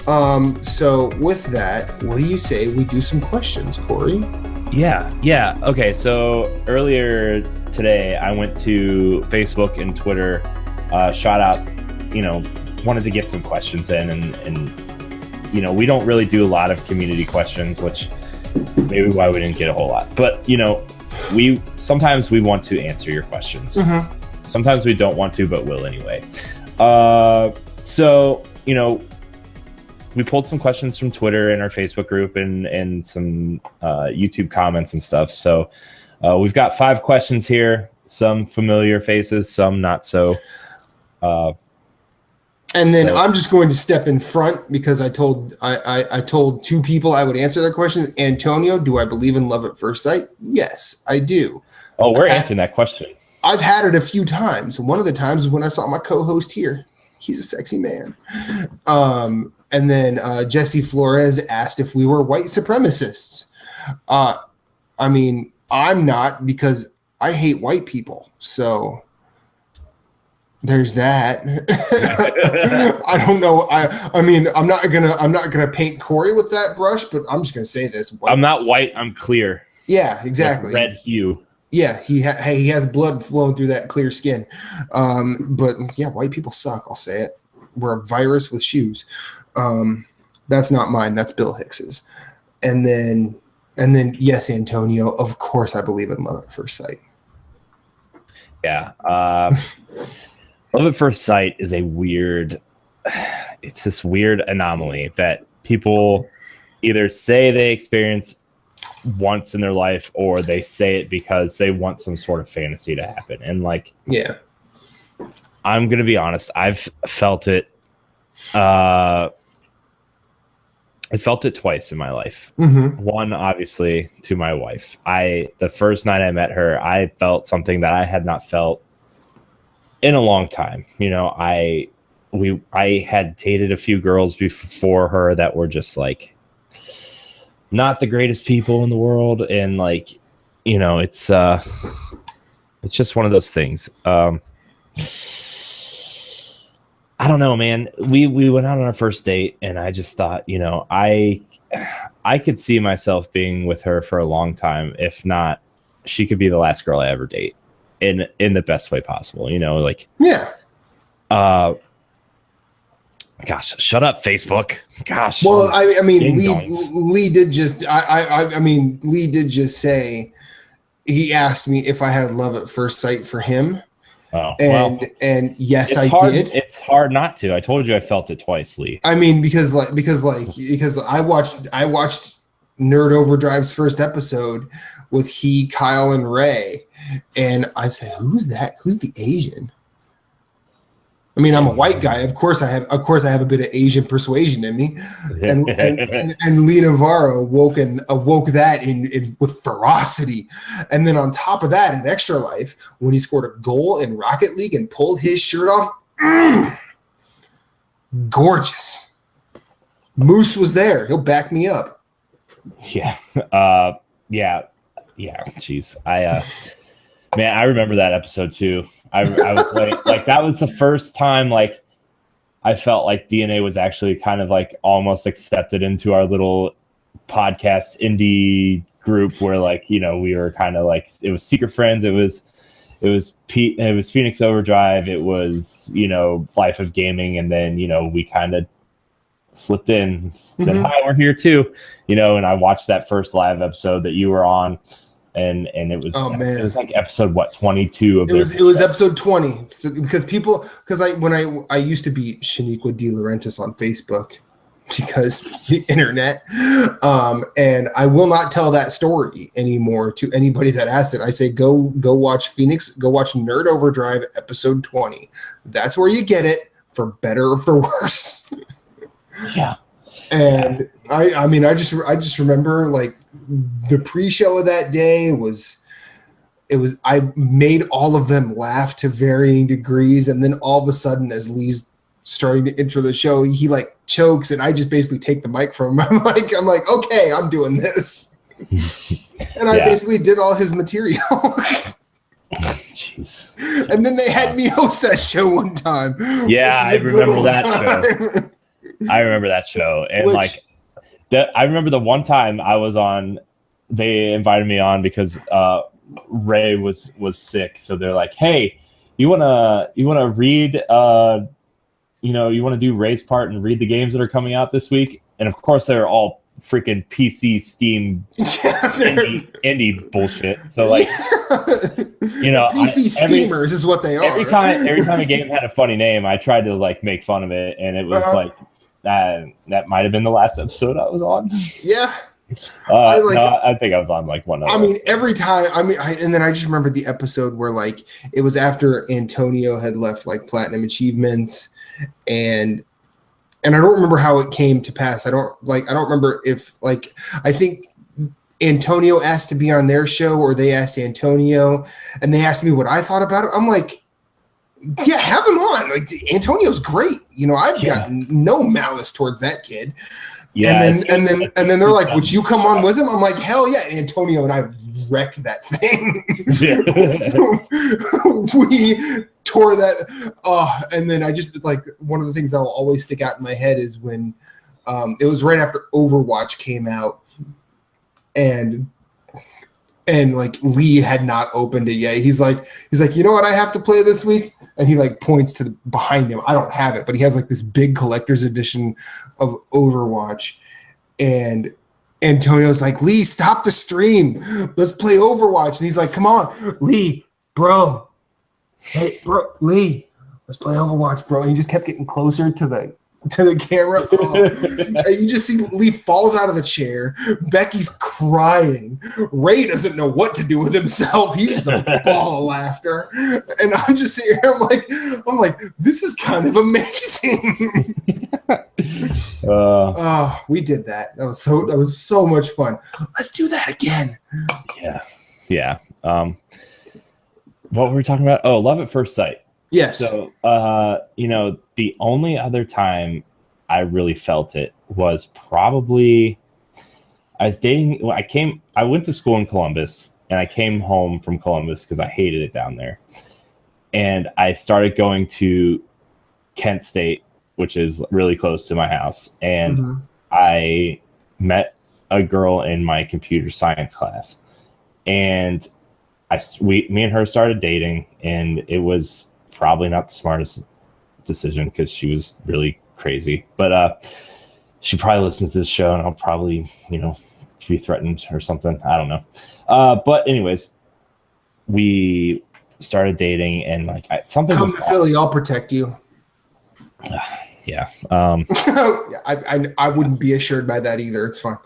So with that, what do you say we do some questions, Corey? Yeah. Okay, so earlier today, I went to Facebook and Twitter, shot out, wanted to get some questions in, and we don't really do a lot of community questions, which maybe why we didn't get a whole lot. But, sometimes we want to answer your questions. Mm-hmm. Sometimes we don't want to, but will anyway. So, we pulled some questions from Twitter and our Facebook group and some YouTube comments and stuff. So we've got 5 questions here, some familiar faces, some not so. And then I'm just going to step in front because I told 2 people I would answer their questions. Antonio, do I believe in love at first sight? Yes, I do. Oh, we're answering that question. I've had it a few times. One of the times was when I saw my co-host here. He's a sexy man. And then Jesse Flores asked if we were white supremacists. I mean, I'm not, because I hate white people. So there's that. I don't know. I mean, I'm not gonna paint Corey with that brush, but I'm just gonna say this. I'm not white. I'm clear. Yeah, exactly. Like red hue. Yeah, he has blood flowing through that clear skin. But yeah, white people suck. I'll say it. We're a virus with shoes. That's not mine. That's Bill Hicks's. And then yes, Antonio, of course I believe in love at first sight. Yeah. Love at first sight is it's this weird anomaly that people either say they experience once in their life, or they say it because they want some sort of fantasy to happen. And yeah, I'm going to be honest. I've felt it. I felt it twice in my life. Mm-hmm. One, obviously, to my wife. The first night I met her, I felt something that I had not felt in a long time. I had dated a few girls before her that were just not the greatest people in the world, and it's just one of those things. I don't know, man. We went out on our first date, and I just thought, I could see myself being with her for a long time. If not, she could be the last girl I ever date, in the best way possible. Yeah. Gosh, shut up, Facebook. Gosh. Well, I mean, Lee did just. I mean, Lee did just say he asked me if I had love at first sight for him. Oh, and yes, I did. It's hard not to. I told you I felt it twice, Lee. I mean, because I watched Nerd Overdrive's first episode with Kyle, and Ray, and I said, "Who's that? Who's the Asian?" I mean, I'm a white guy. Of course, I have a bit of Asian persuasion in me, and Lee Navarro awoke that in with ferocity. And then on top of that, in Extra Life, when he scored a goal in Rocket League and pulled his shirt off, gorgeous. Moose was there. He'll back me up. Yeah. Jeez, man, I remember that episode too. I was like that was the first time I felt like DNA was actually kind of almost accepted into our little podcast indie group where we were kind of it was Secret Friends, it was Phoenix Overdrive, it was Life of Gaming, and then we kind of slipped in, said, mm-hmm. Hi, we're here too, and I watched that first live episode that you were on. And it was it was episode 22 of it was episode 20 because I used to be Shaniqua De Laurentiis on Facebook because the internet, and I will not tell that story anymore to anybody that asks it. I say go watch Nerd Overdrive episode 20. That's where you get it, for better or for worse. Yeah. And yeah. I just remember the pre-show of that day I made all of them laugh to varying degrees, and then all of a sudden, as Lee's starting to intro the show, he chokes, and I just basically take the mic from him. I'm like, okay, I'm doing this. And I basically did all his material. Jeez. And then they had me host that show one time. Yeah, I remember that show. I remember that show, and I remember the one time I was on. They invited me on because Ray was sick, so they're like, "Hey, you wanna read? You want to do Ray's part and read the games that are coming out this week?" And of course, they're all freaking PC Steam indie bullshit. So PC steamers is what they are. Every time a game had a funny name, I tried to make fun of it, and it was that might have been the last episode I was on. Yeah. I think I was on one other. I mean, every time. And then I just remember the episode where it was after Antonio had left Platinum Achievements, and I don't remember how it came to pass. I don't remember if I think Antonio asked to be on their show or they asked Antonio, and they asked me what I thought about it. I'm like, yeah, have him on. Antonio's great. I've got no malice towards that kid. Yeah, and then they're like, would you come on with him? I'm like, hell yeah. Antonio and I wrecked that thing. We tore that. And then I just one of the things that will always stick out in my head is when it was right after Overwatch came out, and Lee had not opened it yet. He's like, you know what I have to play this week? And he points to behind him. I don't have it, but he has this big collector's edition of Overwatch. And Antonio's like, Lee, stop the stream. Let's play Overwatch. And he's like, come on, Lee, bro. Hey, bro, Lee, let's play Overwatch, bro. And he just kept getting closer to the camera. And you just see Lee falls out of the chair. Becky's crying. Ray doesn't know what to do with himself. He's just a ball of laughter. And I'm just sitting here. I'm like, this is kind of amazing. We did that. That was so much fun. Let's do that again. Yeah. What were we talking about? Oh, Love at First Sight. Yes. So, the only other time I really felt it was probably I was dating. I went to school in Columbus, and I came home from Columbus because I hated it down there. And I started going to Kent State, which is really close to my house. And I met a girl in my computer science class, and me and her started dating, and it was probably not the smartest decision because she was really crazy, but she probably listens to this show, and I'll probably be threatened or something. I don't know. But anyways, we started dating, and something come to Philly, I'll protect you. Yeah. I wouldn't be assured by that either. It's fine.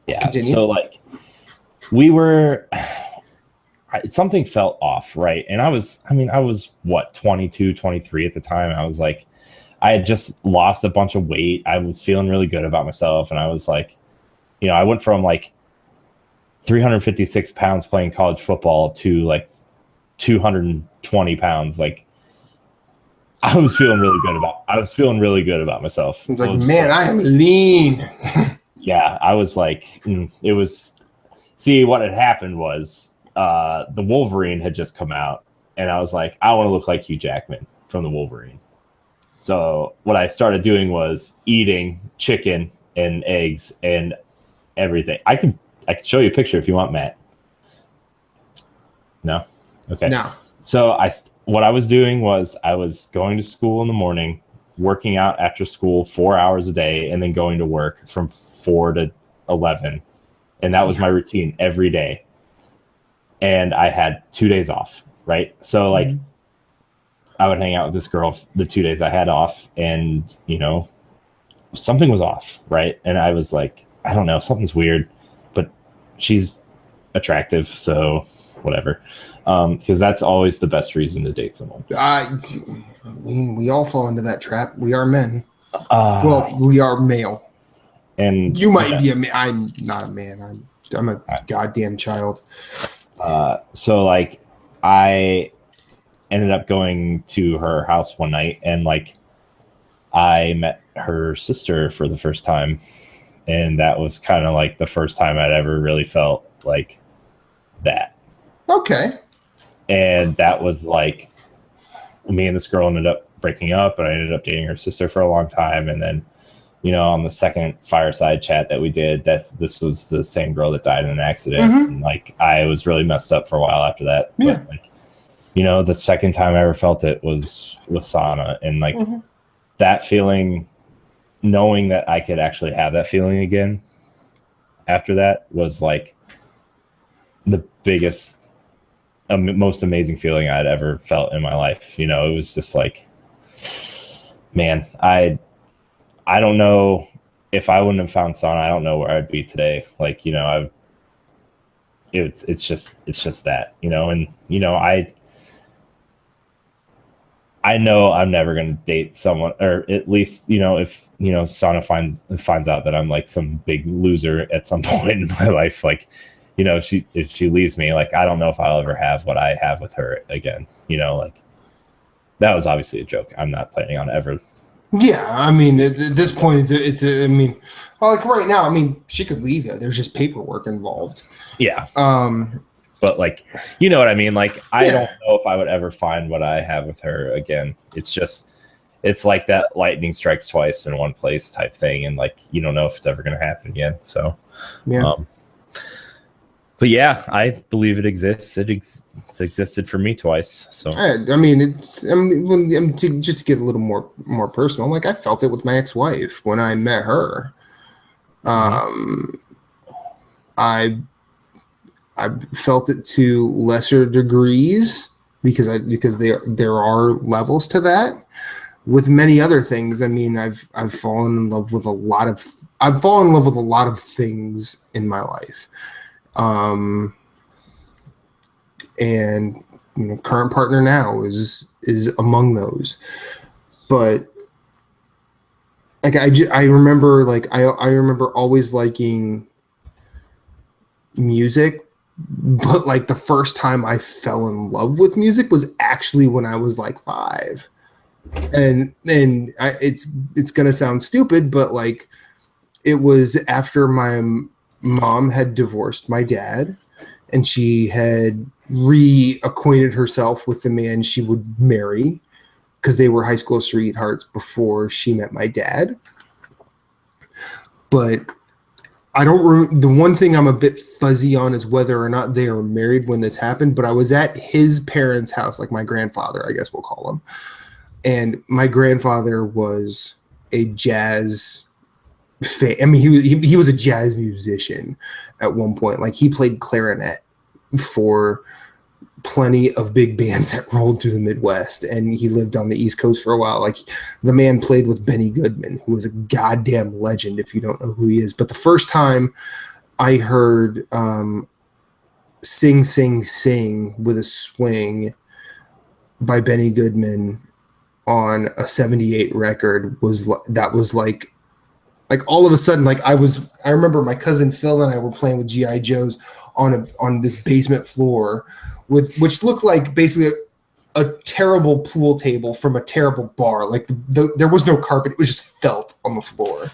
Yeah. Continue. So we were. Something felt off, right? And I was what, 22, 23 at the time. I was I had just lost a bunch of weight. I was feeling really good about myself. And I was I went from 356 pounds playing college football to 220 pounds. I was feeling really good about myself. It's man, I am lean. Yeah. I was see, what had happened was, the Wolverine had just come out, and I was like, I want to look like Hugh Jackman from the Wolverine. So what I started doing was eating chicken and eggs and everything. I could show you a picture if you want, Matt. No? Okay. No. So what I was doing was I was going to school in the morning, working out after school 4 hours a day, and then going to work from 4 to 11. And that was my routine every day. And I had 2 days off, right? So I would hang out with this girl the 2 days I had off, and something was off, right? And I was like, I don't know, something's weird, but she's attractive, so whatever. Because that's always the best reason to date someone. We all fall into that trap. We are men. Well, we are male. And you might be a man. I'm not a man. I'm a goddamn child. So I ended up going to her house one night, and I met her sister for the first time, and that was kind of the first time I'd ever really felt like that. Okay. And that was me and this girl ended up breaking up, and I ended up dating her sister for a long time. And then, on the second fireside chat that we did, this was the same girl that died in an accident. And like, I was really messed up for a while after that. Yeah. But like, the second time I ever felt it was with Sana, and like that feeling, knowing that I could actually have that feeling again after that was like the biggest, most amazing feeling I'd ever felt in my life. It was just like, man, I don't know if I wouldn't have found Sana, I don't know where I'd be today. Like, it's just that, and I know I'm never going to date someone, or at least, if, Sana finds out that I'm like some big loser at some point in my life, like, if she leaves me, like, I don't know if I'll ever have what I have with her again, like, that was obviously a joke. I'm not planning on ever. Yeah. I mean, at this point, I mean, like right now, I mean, she could leave you. There's just paperwork involved. Yeah. But like, you know what I mean? Like, I don't know if I would ever find what I have with her again. It's like that lightning strikes twice in one place type thing. And like, you don't know if it's ever going to happen again. So, yeah. But yeah, I believe it exists. It's existed for me twice. So, I mean, to just get a little more personal, like I felt it with my ex-wife when I met her. I felt it to lesser degrees because there are levels to that. With many other things, I mean, I've fallen in love with a lot of things in my life, and current partner now is among those. But like I remember always liking music. But like the first time I fell in love with music was actually when I was like 5, and it's gonna sound stupid, but like it was after my mom had divorced my dad, and she had reacquainted herself with the man she would marry because they were high school sweethearts before she met my dad. But the one thing I'm a bit fuzzy on is whether or not they are married when this happened, but I was at his parents' house, like my grandfather, I guess we'll call him. And my grandfather was a jazz fan. I mean, he was a jazz musician at one point. Like he played clarinet for plenty of big bands that rolled through the Midwest, and he lived on the East Coast for a while. Like the man played with Benny Goodman, who was a goddamn legend if you don't know who he is. But the first time I heard Sing Sing Sing with a Swing by Benny Goodman on a 78 record was like all of a sudden, like I remember my cousin Phil and I were playing with GI Joes on this basement floor which looked like basically a terrible pool table from a terrible bar. Like there was no carpet; it was just felt on the floor.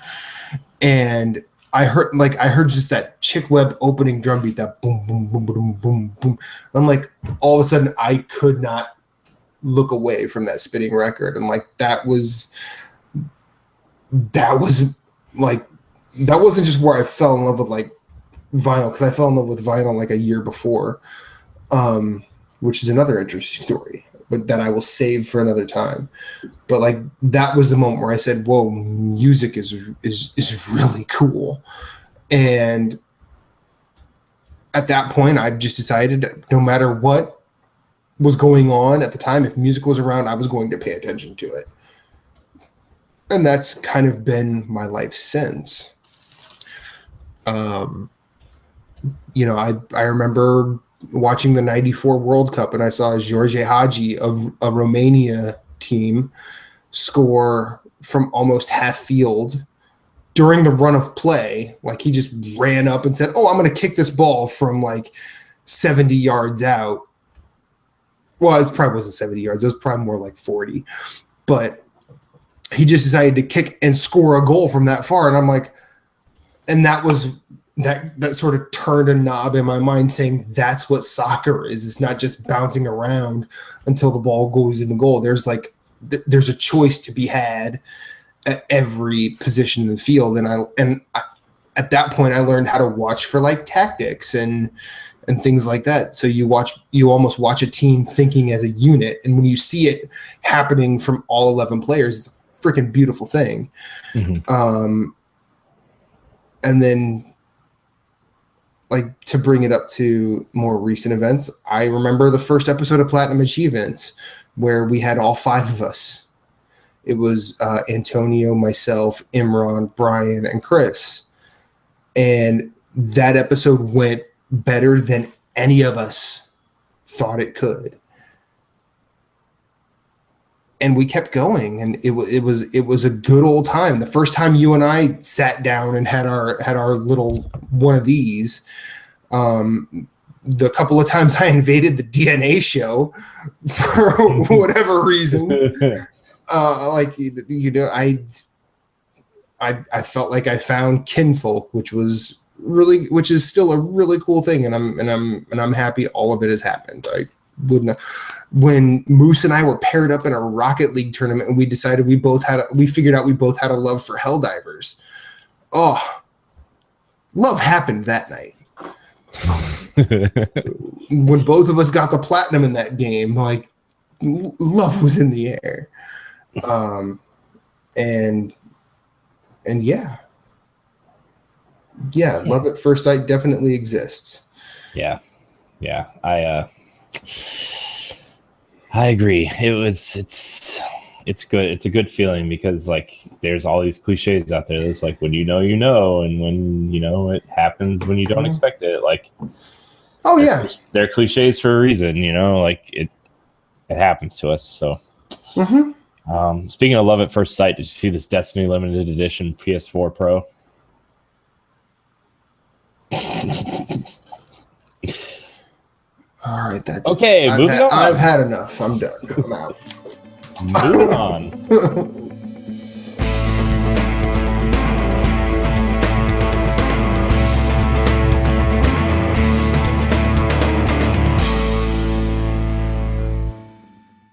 And I heard just that Chick Webb opening drum beat, that boom boom boom boom boom boom. I'm like, all of a sudden, I could not look away from that spinning record, and like that wasn't just where I fell in love with like vinyl, because I fell in love with vinyl like a year before. Which is another interesting story, but that I will save for another time. But like that was the moment where I said, "Whoa, music is really cool." And at that point, I just decided that no matter what was going on at the time, if music was around, I was going to pay attention to it. And that's kind of been my life since. I remember watching the 94 World Cup, and I saw George Hagi of a Romania team score from almost half field during the run of play. Like he just ran up and said, "Oh, I'm going to kick this ball from like 70 yards out." Well, it probably wasn't 70 yards. It was probably more like 40. But he just decided to kick and score a goal from that far. And I'm like, and that was that sort of turned a knob in my mind saying that's what soccer is. It's not just bouncing around until the ball goes in the goal. There's like there's a choice to be had at every position in the field. And I at that point I learned how to watch for like tactics and things like that. So you almost watch a team thinking as a unit. And when you see it happening from all 11 players, it's a freaking beautiful thing. Mm-hmm. And then like to bring it up to more recent events, I remember the first episode of Platinum Achievements where we had all 5 of us. It was Antonio, myself, Imran, Brian, and Chris. And that episode went better than any of us thought it could. And we kept going, and it was a good old time. The first time you and I sat down and had our little one of these, the couple of times I invaded the DNA show for whatever reason, I felt like I found kinfolk, which is still a really cool thing, and I'm happy all of it has happened. I wouldn't. When Moose and I were paired up in a Rocket League tournament, and we decided we figured out we both had a love for Helldivers. Oh, love happened that night. When both of us got the platinum in that game, like love was in the air. And yeah, love at first sight definitely exists. Yeah. I agree. It's good. It's a good feeling because like there's all these cliches out there. There's like when you know, and when it happens when you don't expect it. Like, oh yeah, they're cliches for a reason. Like it happens to us. So, speaking of love at first sight, did you see this Destiny limited edition PS4 Pro? All right, that's okay. Moving on. I've had enough. I'm done. I'm out. Moving on.